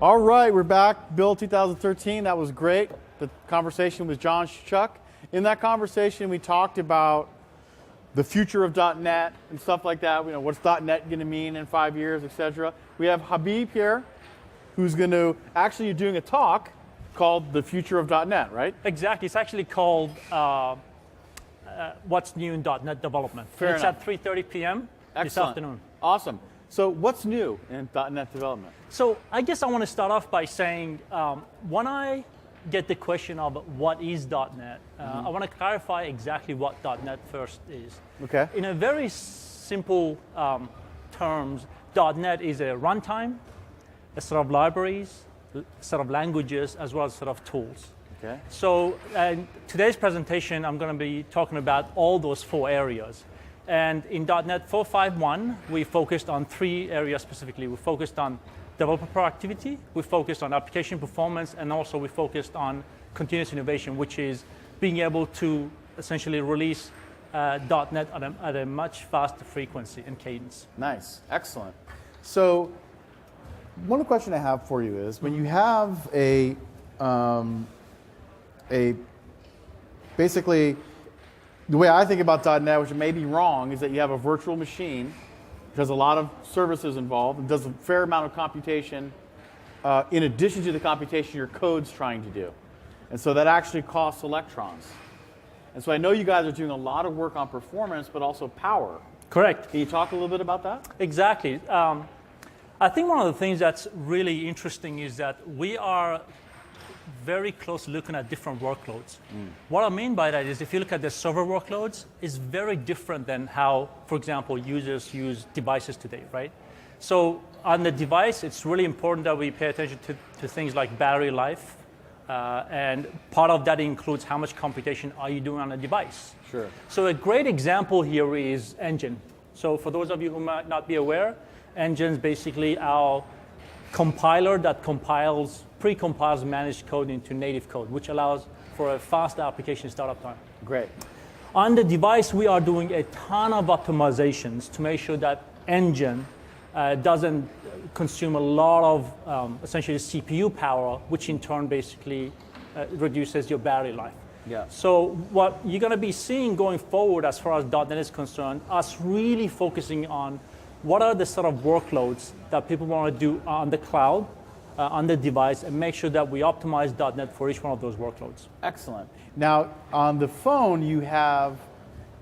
All right, we're back. Build 2013, that was great. The conversation with John Chuck. In that conversation, we talked about the future of .NET and stuff like that. You know, what's .NET going to mean in 5 years, etc. We have Habib here, who's going to actually doing a talk called The Future of .NET, right? Exactly. It's actually called What's New in .NET Development. Fair it's enough. at 3:30 p.m. this afternoon. Awesome. So what's new in .NET development? So I guess I want to start off by saying when I get the question of what is .NET, I want to clarify exactly what .NET first is. Okay. In a very simple terms, .NET is a runtime, a set of libraries, a set of languages, as well as a set of tools. Okay. So in today's presentation, I'm going to be talking about all those 4 areas. And in .NET 4.5.1, we focused on 3 areas specifically. We focused on developer productivity, we focused on application performance, and also we focused on continuous innovation, which is being able to essentially release .NET at a much faster frequency and cadence. Nice. Excellent. So one question I have for you is, when you have basically, the way I think about .NET, which may be wrong, is that you have a virtual machine, which has a lot of services involved, and does a fair amount of computation in addition to the computation your code's trying to do. And so that actually costs electrons. And so I know you guys are doing a lot of work on performance, but also power. Correct. Can you talk a little bit about that? Exactly. I think one of the things that's really interesting is that we are very close looking at different workloads. What I mean by that is if you look at the server workloads, it's very different than how, for example, users use devices today, right? So on the device, it's really important that we pay attention to things like battery life. And part of that includes how much computation are you doing on a device. Sure. So a great example here is Engine. So for those of you who might not be aware, Engine is basically our compiler that pre-compiles managed code into native code, which allows for a fast application startup time. Great. On the device, we are doing a ton of optimizations to make sure that Engine doesn't consume a lot of essentially CPU power, which in turn basically reduces your battery life. Yeah. So what you're going to be seeing going forward as far as .NET is concerned, us really focusing on what are the sort of workloads that people want to do on the cloud, on the device, and make sure that we optimize .NET for each one of those workloads. Excellent. Now, on the phone, you have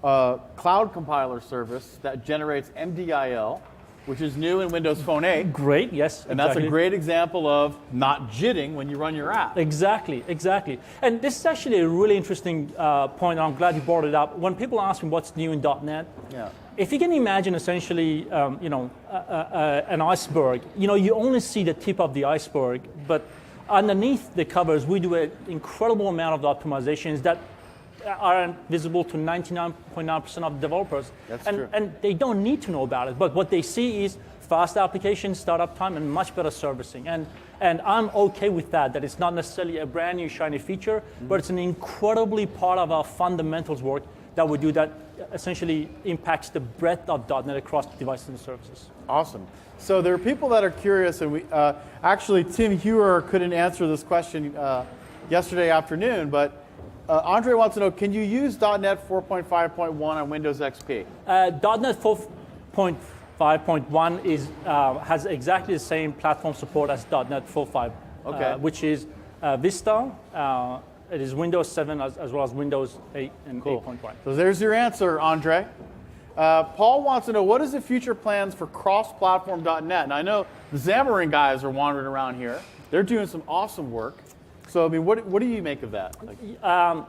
a cloud compiler service that generates MDIL, which is new in Windows Phone 8. Great, yes. And that's a great example of not jitting when you run your app. Exactly, exactly. And this is actually a really interesting point, and I'm glad you brought it up. When people ask me what's new in .NET, if you can imagine essentially an iceberg, you only see the tip of the iceberg, but underneath the covers, we do an incredible amount of optimizations that aren't visible to 99.9% of developers. That's true. And they don't need to know about it. But what they see is fast application startup time and much better servicing. And I'm okay with that it's not necessarily a brand new shiny feature, but it's an incredibly part of our fundamentals work that we do that essentially impacts the breadth of .NET across devices and services. Awesome. So there are people that are curious, and we actually Tim Hewer couldn't answer this question yesterday afternoon, but Andre wants to know, can you use .NET 4.5.1 on Windows XP? .NET 4.5.1 has exactly the same platform support as .NET 4.5, which is Vista. It is Windows 7 as well as Windows 8 and 8.1. So there's your answer, Andre. Paul wants to know, what is the future plans for cross-platform .NET? And I know the Xamarin guys are wandering around here. They're doing some awesome work. So, I mean, what do you make of that? I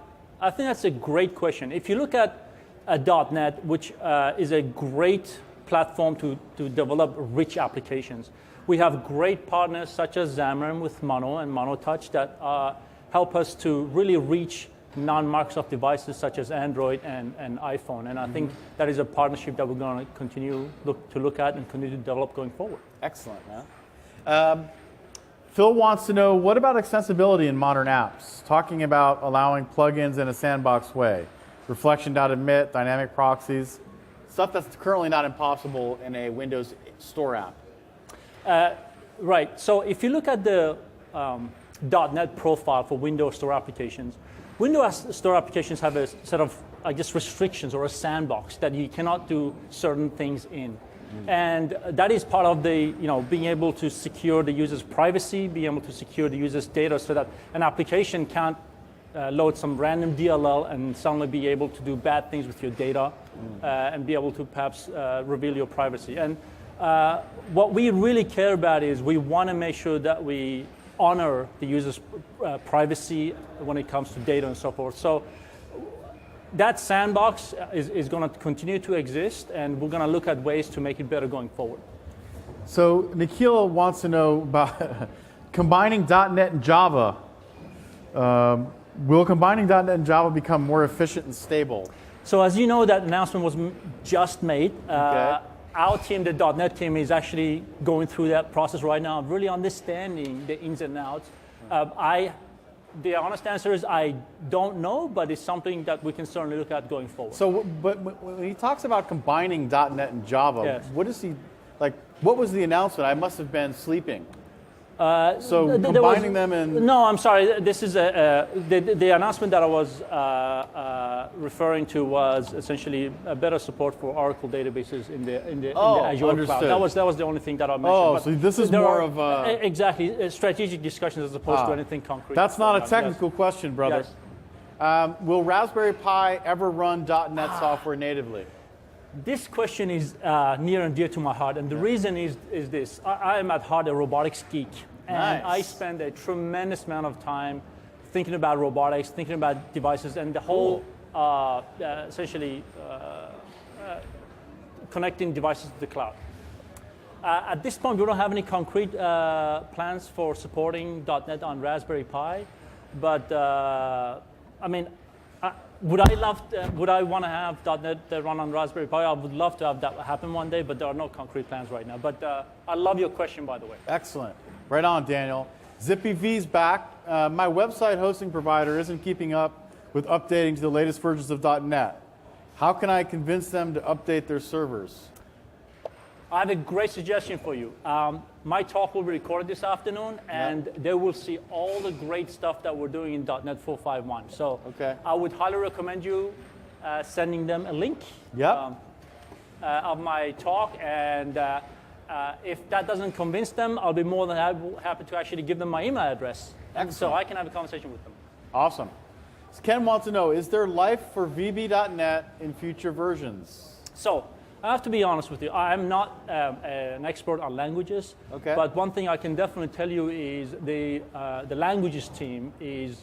think that's a great question. If you look at .NET, which is a great platform to develop rich applications, we have great partners such as Xamarin with Mono and MonoTouch that help us to really reach non-Microsoft devices such as Android and iPhone. And I think that is a partnership that we're going to continue to look at and continue to develop going forward. Excellent, man. Phil wants to know, what about extensibility in modern apps? Talking about allowing plugins in a sandbox way. Reflection.emit, dynamic proxies, stuff that's currently not impossible in a Windows Store app. Right. So if you look at the .NET profile for Windows Store applications, Windows Store applications have a set of, I guess, restrictions or a sandbox that you cannot do certain things in. And that is part of the, being able to secure the user's privacy, being able to secure the user's data so that an application can't load some random DLL and suddenly be able to do bad things with your data and be able to perhaps reveal your privacy. And what we really care about is we want to make sure that we honor the user's privacy when it comes to data and so forth. So that sandbox is going to continue to exist, and we're going to look at ways to make it better going forward. So Nikhil wants to know about combining .NET and Java. Will combining .NET and Java become more efficient and stable? So as you know, that announcement was just made. Okay. Our team, the .NET team, is actually going through that process right now, really understanding the ins and outs. The honest answer is I don't know, but it's something that we can certainly look at going forward. So, but when he talks about combining .NET and Java, Yes. what is he, like, what was the announcement? I must have been sleeping. So There combining was- them and... No, I'm sorry. This is the announcement that I was referring to was essentially a better support for Oracle databases in the Azure understood. cloud. That was the only thing that I mentioned. Oh, But so this is there more are- of a... exactly strategic discussions as opposed to anything concrete. That's not a Yes. technical question, brother. Yes. Will Raspberry Pi ever run .NET software natively? This question is near and dear to my heart, and the reason is this. I am at heart a robotics geek, and Nice. I spend a tremendous amount of time thinking about robotics, thinking about devices, and the whole, essentially, connecting devices to the cloud. At this point, we don't have any concrete plans for supporting .NET on Raspberry Pi, but I mean, would I want to have .NET run on Raspberry Pi? I would love to have that happen one day, but there are no concrete plans right now. But I love your question, by the way. Excellent. Right on, Daniel. ZippyV's back. My website hosting provider isn't keeping up with updating to the latest versions of .NET. How can I convince them to update their servers? I have a great suggestion for you. My talk will be recorded this afternoon, and they will see all the great stuff that we're doing in .NET 4.5.1. So Okay. I would highly recommend you sending them a link of my talk, and if that doesn't convince them, I'll be more than happy to actually give them my email address, and so I can have a conversation with them. Awesome. So Ken wants to know, is there life for VB.NET in future versions? So I have to be honest with you. I'm not an expert on languages, Okay. but one thing I can definitely tell you is the languages team is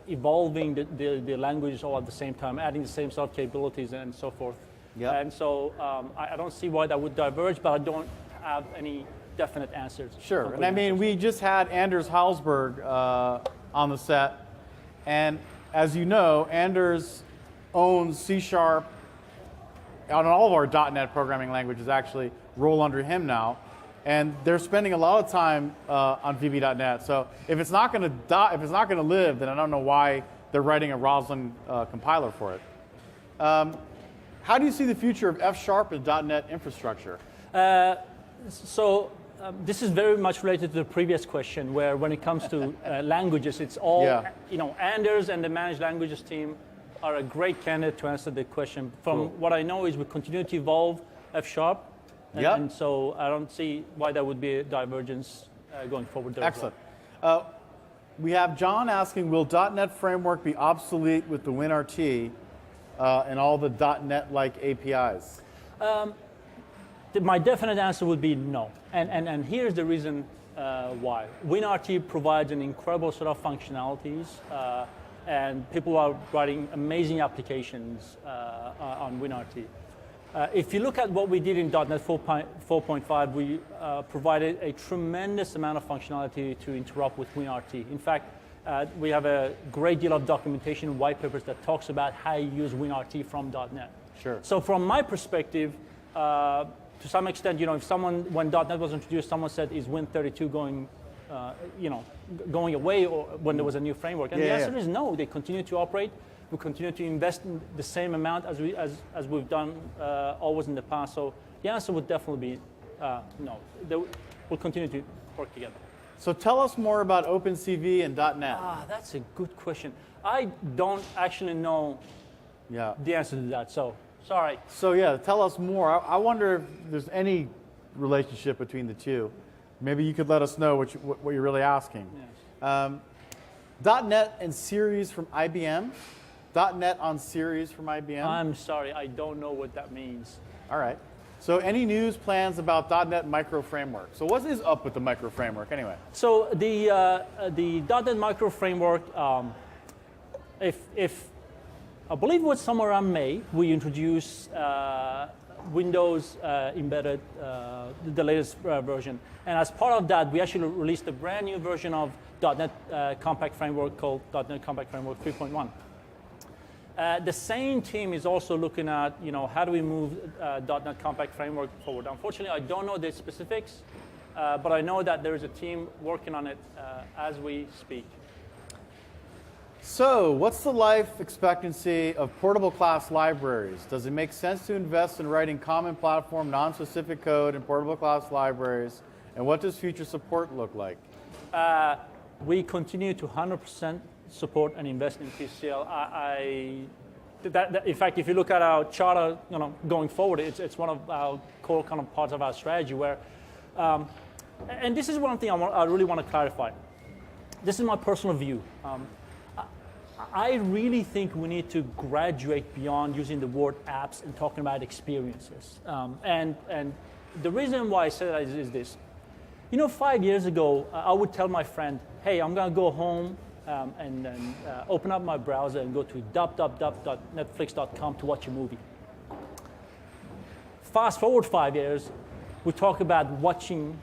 evolving the languages all at the same time, adding the same sort of capabilities and so forth. Yep. And so I don't see why that would diverge, but I don't have any definite answers. Sure. concrete And I mean, answers. we just had Anders Halsberg on the set. And as you know, Anders owns C# on all of our .NET programming languages actually roll under him now. And they're spending a lot of time on VB.NET. So if it's not going to live, then I don't know why they're writing a Roslyn compiler for it. How do you see the future of F# and .NET infrastructure? So this is very much related to the previous question, where when it comes to languages, it's all, Anders and the managed languages team are a great candidate to answer the question. From what I know is we continue to evolve F#, and so I don't see why there would be a divergence going forward there. Excellent. We have John asking, will .NET Framework be obsolete with the WinRT and all the .NET-like APIs? My definite answer would be no. And here's the reason why. WinRT provides an incredible set of functionalities, and people are writing amazing applications on WinRT. If you look at what we did in .NET 4.5, we provided a tremendous amount of functionality to interrupt with WinRT. In fact, we have a great deal of documentation and white papers that talks about how you use WinRT from .NET. Sure. So from my perspective, to some extent, if someone, when .NET was introduced, someone said, is Win32 going away, or when there was a new framework? And the answer is no. They continue to operate. We continue to invest in the same amount as we've done always in the past. So the answer would definitely be no. We'll continue to work together. So tell us more about OpenCV and .NET. That's a good question. I don't actually know Yeah. the answer to that, so sorry. So yeah, tell us more. I wonder if there's any relationship between the two. Maybe you could let us know what you're really asking. Yes. .NET and Series from IBM. .NET on Series from IBM. I'm sorry, I don't know what that means. All right. So any news plans about .NET Micro Framework? So what is up with the Micro Framework anyway? So the .NET Micro Framework, if I believe it was somewhere around May, we introduced Windows embedded, the latest version. And as part of that, we actually released a brand new version of .NET Compact Framework called .NET Compact Framework 3.1. The same team is also looking at, how do we move .NET Compact Framework forward. Unfortunately, I don't know the specifics, but I know that there is a team working on it as we speak. So what's the life expectancy of portable class libraries? Does it make sense to invest in writing common platform, non-specific code in portable class libraries? And what does future support look like? We continue to 100% support and invest in PCL. In fact, if you look at our charter, going forward, it's one of our core kind of parts of our strategy. Where, and this is one thing I really want to clarify. This is my personal view. I really think we need to graduate beyond using the word apps and talking about experiences. And the reason why I say that is this. 5 years ago, I would tell my friend, hey, I'm going to go home and then open up my browser and go to www.netflix.com to watch a movie. Fast forward 5 years, we talk about watching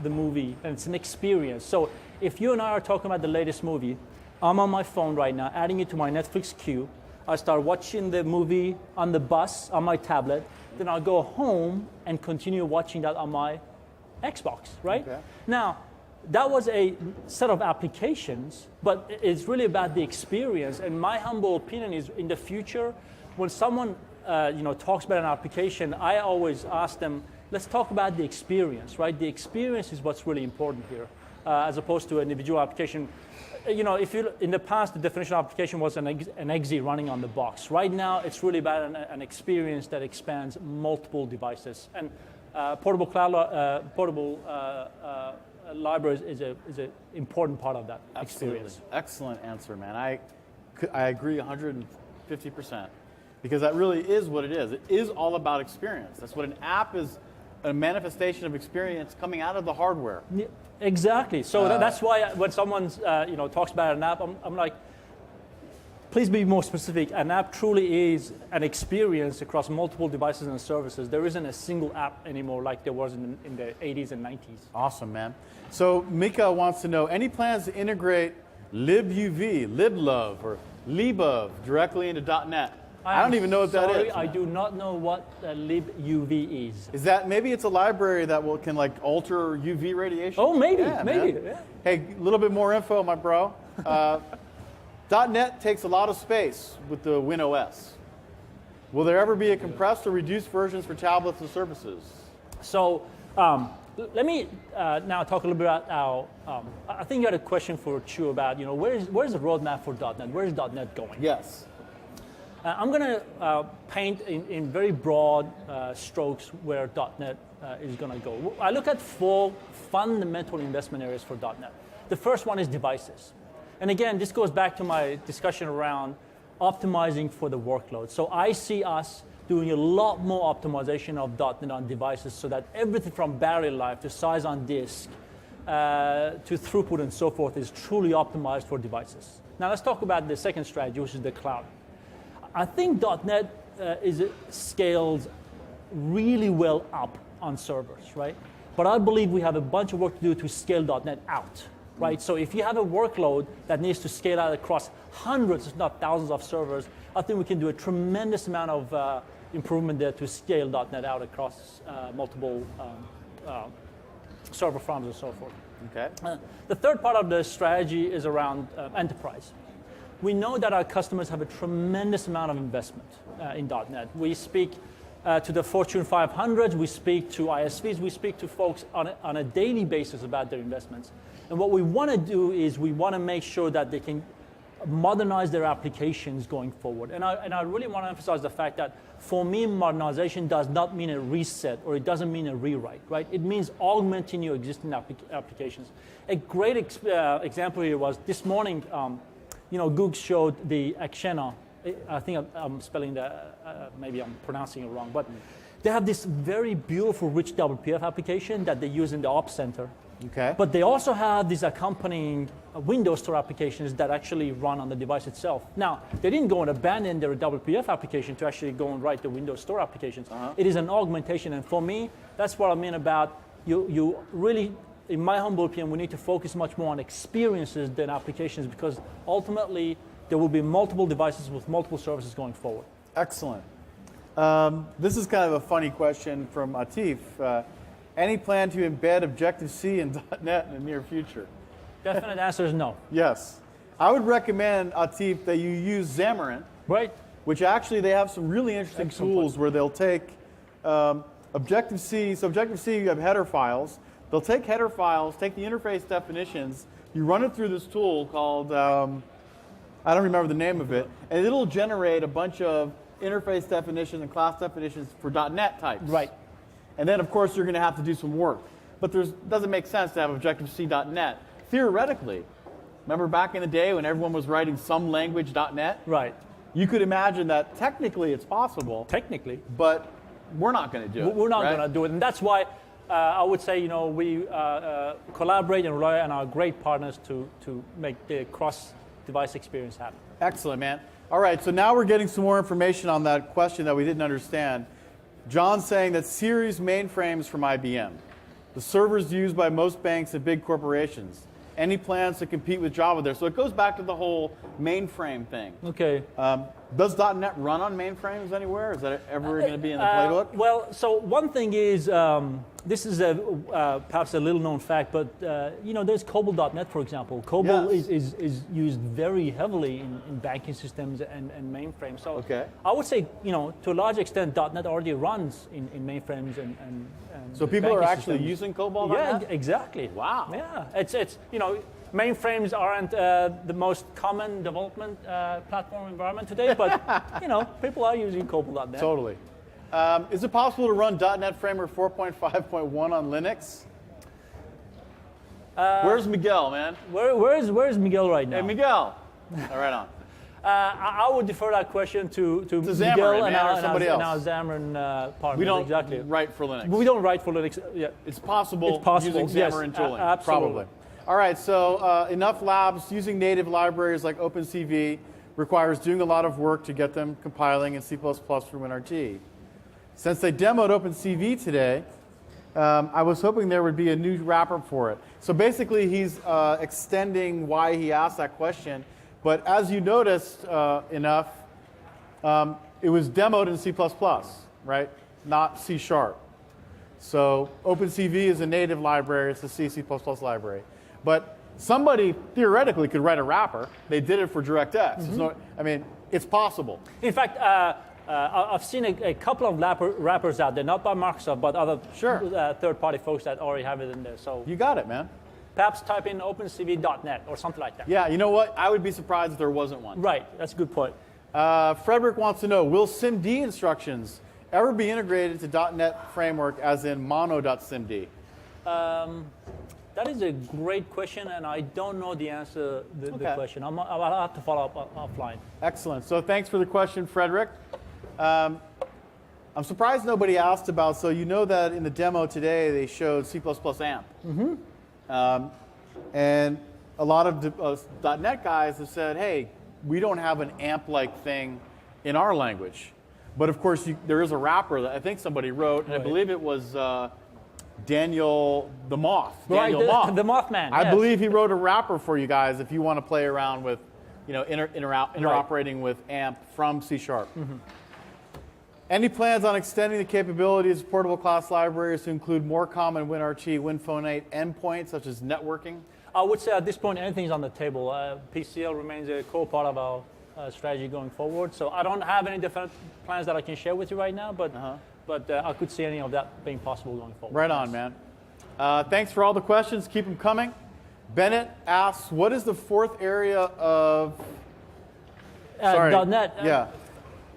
the movie, and it's an experience. So if you and I are talking about the latest movie, I'm on my phone right now, adding it to my Netflix queue. I start watching the movie on the bus, on my tablet. Then I'll go home and continue watching that on my Xbox, right? Okay. Now, that was a set of applications, but it's really about the experience. And my humble opinion is, in the future, when someone talks about an application, I always ask them, let's talk about the experience, right? The experience is what's really important here, as opposed to an individual application. If you in the past, the definition of application was an exe running on the box. Right now, it's really about an experience that expands multiple devices. And portable libraries is an important part of that experience. Excellent answer, man. I agree 150%, because that really is what it is. It is all about experience. That's what an app is, a manifestation of experience coming out of the hardware. Yeah, exactly. So that's why when someone talks about an app, I'm like, please be more specific. An app truly is an experience across multiple devices and services. There isn't a single app anymore like there was in the 80s and 90s. Awesome, man. So Mika wants to know, any plans to integrate libuv, liblove, or libov directly into .NET? I don't even know what that is. I do not know what libuv is. Is that, maybe it's a library that can alter UV radiation? Oh, maybe, Yeah, maybe. man. Yeah. Hey, a little bit more info, my bro. .NET takes a lot of space with the WinOS. Will there ever be a compressed or reduced versions for tablets and surfaces? So let me now talk a little bit about our, I think you had a question for Chu about, where's the roadmap for .NET? Where is .NET going? Yes. I'm going to paint in very broad strokes where .NET is going to go. I look at 4 fundamental investment areas for .NET. The first one is devices. And again, this goes back to my discussion around optimizing for the workload. So I see us doing a lot more optimization of .NET on devices so that everything from battery life to size on disk to throughput and so forth is truly optimized for devices. Now let's talk about the second strategy, which is the cloud. I think .NET is scaled really well up on servers, right? But I believe we have a bunch of work to do to scale .NET out, right? So if you have a workload that needs to scale out across hundreds, if not thousands of servers, I think we can do a tremendous amount of improvement there to scale .NET out across multiple server farms and so forth. Okay. The third part of the strategy is around enterprise. We know that our customers have a tremendous amount of investment in .NET. We speak to the Fortune 500, we speak to ISVs, we speak to folks on a daily basis about their investments. And what we want to do is we want to make sure that they can modernize their applications going forward. And I really want to emphasize the fact that for me, modernization does not mean a reset or it doesn't mean a rewrite, right? It means augmenting your existing applications. A great example here was this morning, Google showed the Actiona. I think I'm spelling that, maybe I'm pronouncing it wrong, but they have this very beautiful rich WPF application that they use in the Ops Center. Okay. But they also have these accompanying Windows Store applications that actually run on the device itself. Now, they didn't go and abandon their WPF application to actually go and write the Windows Store applications. It is an augmentation, and for me, that's what I mean about you really, in my humble opinion, we need to focus much more on experiences than applications, because ultimately, there will be multiple devices with multiple services going forward. Excellent. This is kind of a funny question from Atif. Any plan to embed Objective-C in .NET in the near future? Definite answer is no. Yes. I would recommend, Atif, that you use Xamarin, Right. which actually they have some really interesting Excellent tools point. where they'll take Objective-C. So Objective-C, you have header files. They'll take header files, take the interface definitions, you run it through this tool called, I don't remember the name of it, and it'll generate a bunch of interface definitions and class definitions for .NET types. Right. And then, of course, you're going to have to do some work. But it doesn't make sense to have Objective-C.NET. Theoretically, remember back in the day when everyone was writing some language .NET? Right. You could imagine that technically it's possible, Technically. but we're not going to do it. We're not right? going to do it. And that's why I would say, we collaborate and rely on our great partners to make the cross-device experience happen. Excellent, man. All right, so now we're getting some more information on that question that we didn't understand. John's saying that series mainframes from IBM. The servers used by most banks and big corporations. Any plans to compete with Java there? So it goes back to the whole mainframe thing. Okay. Does .NET run on mainframes anywhere? Is that ever going to be in the playbook? Well, so one thing is, this is perhaps a little known fact, but there's COBOL.NET, for example. COBOL Yes. is used very heavily in banking systems and mainframes. So Okay. I would say, to a large extent, .NET already runs in mainframes and So people are banking actually systems. using COBOL.NET? Yeah, exactly. Wow. Yeah, it's mainframes aren't the most common development platform environment today, but people are using COBOL.NET. Totally. Is it possible to run .NET Framework 4.5.1 on Linux? Where's Miguel, man? Where's Miguel right now? Hey, Miguel. All right on. I would defer that question to Xamarin, Miguel man, or somebody and else. our Xamarin partners. We don't exactly. write for Linux. We don't write for Linux. Yeah. It's possible, It's possible, using yes, Xamarin tooling. absolutely. Probably. All right, so enough labs using native libraries like OpenCV requires doing a lot of work to get them compiling in C++ for WinRT. Since they demoed OpenCV today, I was hoping there would be a new wrapper for it. So basically, he's extending why he asked that question. But as you noticed enough, it was demoed in C++, right? Not C#. So OpenCV is a native library. It's a C++ library. But somebody theoretically could write a wrapper. They did it for DirectX. Mm-hmm. It's possible. In fact, I've seen a couple of wrappers out there, not by Microsoft, but other third-party folks that already have it in there. So You got it, man. perhaps type in OpenCV.NET or something like that. Yeah, you know what? I would be surprised if there wasn't one. Right, that's a good point. Frederick wants to know, will SIMD instructions ever be integrated to .NET Framework as in mono.simd? That is a great question, and I don't know the answer to the question. I'll have to follow up offline. Excellent. So thanks for the question, Frederick. I'm surprised nobody asked about, so you know that in the demo today they showed C++ AMP. And a lot of .NET guys have said, hey, we don't have an AMP-like thing in our language. But of course, there is a wrapper that I think somebody wrote, and I believe it was Daniel the Moth. Daniel Moth. The Mothman. I believe he wrote a wrapper for you guys if you want to play around with, interoperating with AMP from C#. Any plans on extending the capabilities of portable class libraries to include more common WinRT, WinPhone 8 endpoints, such as networking? I would say at this point, anything's on the table. PCL remains a core part of our strategy going forward. So I don't have any definite plans that I can share with you right now, but but I could see any of that being possible going forward. Right on, man. Thanks for all the questions. Keep them coming. Bennett asks, what is the fourth area of... Sorry. .NET. Yeah.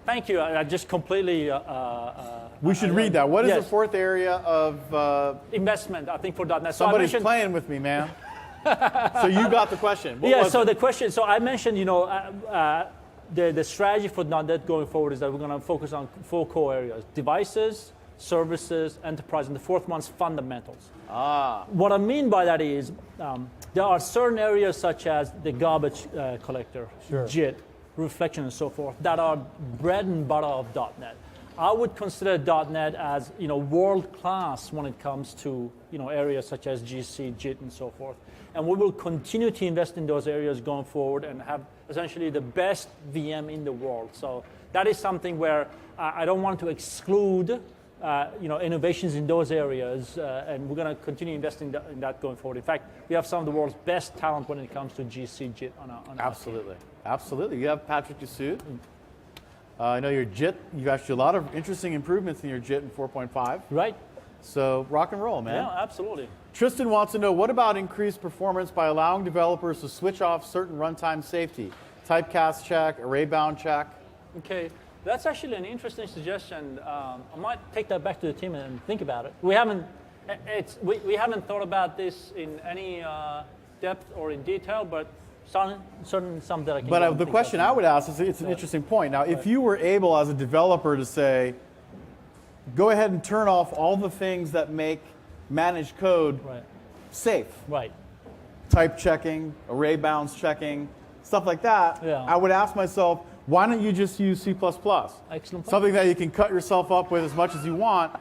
Thank you. I just completely... we should read that. What is yes. the fourth area of... investment, I think, for .NET. So somebody's playing with me, man. So you got the question. What was it? The question, so I mentioned, the strategy for .NET going forward is that we're going to focus on 4 core areas: devices, services, enterprise, and the fourth one's fundamentals. What I mean by that is there are certain areas such as the garbage collector, JIT, reflection, and so forth, that are bread and butter of .NET. I would consider .NET as world class when it comes to areas such as GC, JIT, and so forth. And we will continue to invest in those areas going forward and have essentially the best VM in the world. So that is something where I don't want to exclude innovations in those areas, and we're going to continue investing in that going forward. In fact, we have some of the world's best talent when it comes to GC, JIT on our Absolutely. Absolutely. You have Patrick Yassoud. I know your JIT, you've actually a lot of interesting improvements in your JIT in 4.5. Right. So rock and roll, man. Yeah, absolutely. Tristan wants to know, what about increased performance by allowing developers to switch off certain runtime safety? Typecast check, array bound check. Okay, that's actually an interesting suggestion. I might take that back to the team and think about it. We haven't thought about this in any depth or in detail, but certainly some that I can. But the question I would ask is, it's an interesting point. Now, if you were able as a developer to say, go ahead and turn off all the things that make managed code safe. Right. Type checking, array bounds checking, stuff like that. Yeah. I would ask myself, why don't you just use C++? Excellent. Something that you can cut yourself up with as much as you want,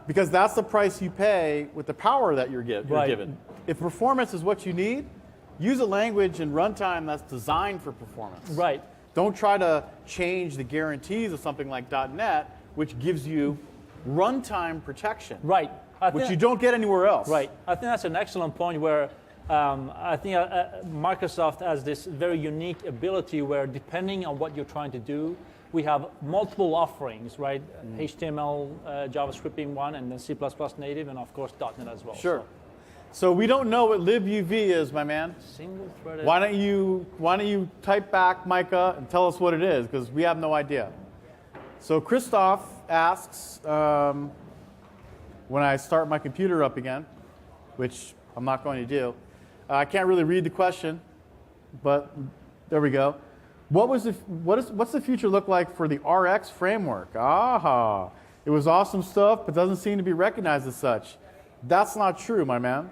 because that's the price you pay with the power that you're given. If performance is what you need, use a language and runtime that's designed for performance. Right. Don't try to change the guarantees of something like .NET, which gives you runtime protection. Right. Which you don't get anywhere else. Right. I think that's an excellent point where I think Microsoft has this very unique ability where, depending on what you're trying to do, we have multiple offerings, right? HTML, JavaScript being one, and then C++ native, and of course .NET as well. Sure. So we don't know what libuv is, my man. Single-threaded. Why don't you type back, Micah, and tell us what it is, because we have no idea. So Christoph asks, when I start my computer up again, which I'm not going to do, I can't really read the question, but there we go. What's the future look like for the RX framework? It was awesome stuff, but doesn't seem to be recognized as such. That's not true, my man.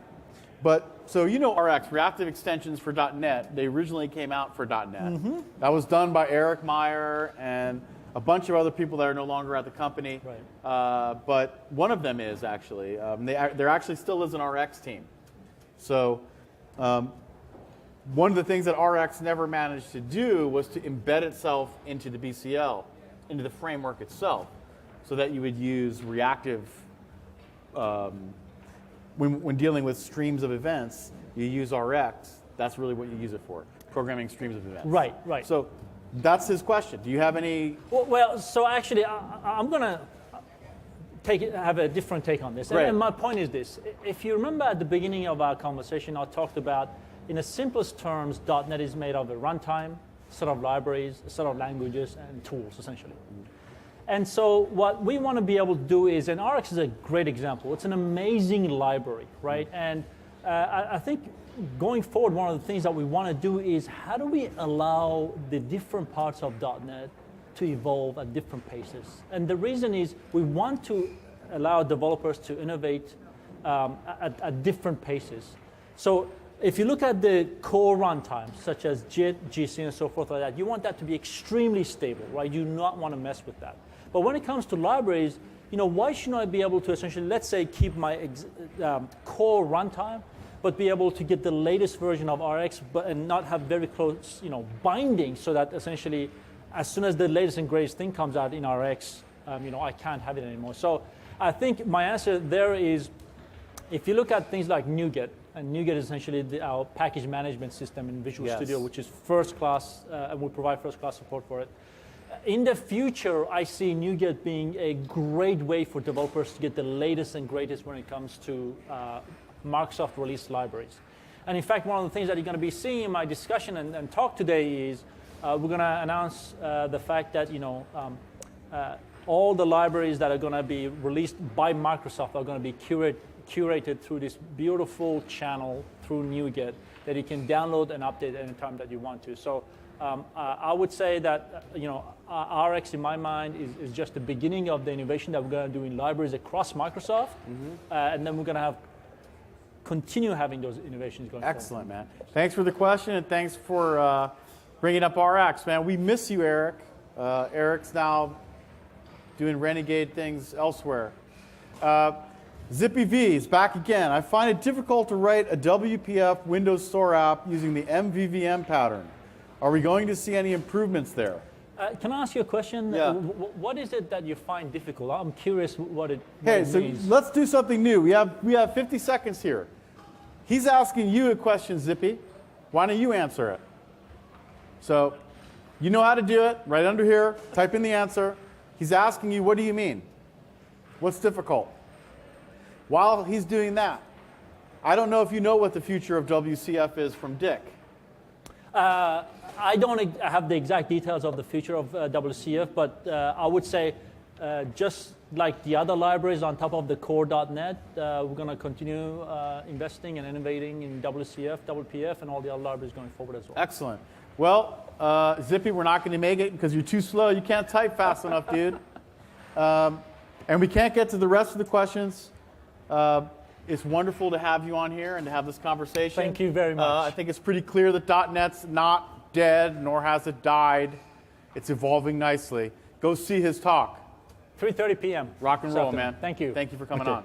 But so RX, reactive extensions for .NET, they originally came out for .NET. Mm-hmm. That was done by Eric Meyer and a bunch of other people that are no longer at the company. Right. But one of them is actually, there actually still is an RX team. So one of the things that RX never managed to do was to embed itself into the BCL, into the framework itself, so that you would use reactive, when dealing with streams of events, you use RX. That's really what you use it for, programming streams of events. Right, right. So that's his question. Do you have any? Well, so actually, I'm going to have a different take on this. Right. And my point is this. If you remember at the beginning of our conversation, I talked about, in the simplest terms, .NET is made of a runtime, a set of libraries, a set of languages, and tools, essentially. And so what we want to be able to do is, and RX is a great example. It's an amazing library, right? And I think going forward, one of the things that we want to do is, how do we allow the different parts of .NET to evolve at different paces? And the reason is, we want to allow developers to innovate at different paces. So if you look at the core runtimes, such as JIT, GC, and so forth like that, you want that to be extremely stable, right? You do not want to mess with that. But when it comes to libraries, why shouldn't I be able to essentially, let's say, keep my core runtime, but be able to get the latest version of RX, and not have very close, binding, so that essentially, as soon as the latest and greatest thing comes out in RX, I can't have it anymore. So I think my answer there is, if you look at things like NuGet, and NuGet is essentially our package management system in Visual Studio, which is first class, and we provide first class support for it. In the future, I see NuGet being a great way for developers to get the latest and greatest when it comes to Microsoft released libraries. And in fact, one of the things that you're going to be seeing in my discussion and talk today is we're going to announce the fact that all the libraries that are going to be released by Microsoft are going to be curated through this beautiful channel through NuGet that you can download and update anytime that you want to. So I would say that RX in my mind is just the beginning of the innovation that we're going to do in libraries across Microsoft, and then we're going to continue having those innovations going Excellent, forward. man. Thanks for the question, and thanks for bringing up RX, man. We miss you, Eric. Eric's now doing renegade things elsewhere. Zippy V is back again. I find it difficult to write a WPF Windows Store app using the MVVM pattern. Are we going to see any improvements there? Can I ask you a question? Yeah. What is it that you find difficult? I'm curious what it So means. let's do something new. We have 50 seconds here. He's asking you a question, Zippy. Why don't you answer it? So you know how to do it. Right under here, type in the answer. He's asking you, what do you mean? What's difficult? While he's doing that, I don't know if you know what the future of WCF is from Dick. I don't have the exact details of the future of WCF, but I would say just like the other libraries on top of the core.NET, we're going to continue investing and innovating in WCF, WPF, and all the other libraries going forward as well. Excellent. Well, Zippy, we're not going to make it because you're too slow. You can't type fast enough, dude. And we can't get to the rest of the questions. It's wonderful to have you on here and to have this conversation. Thank you very much. I think it's pretty clear that .NET's not dead, nor has it died. It's evolving nicely. Go see his talk. 3:30 p.m. Rock and roll, man. Thank you. Thank you for coming Okay. on.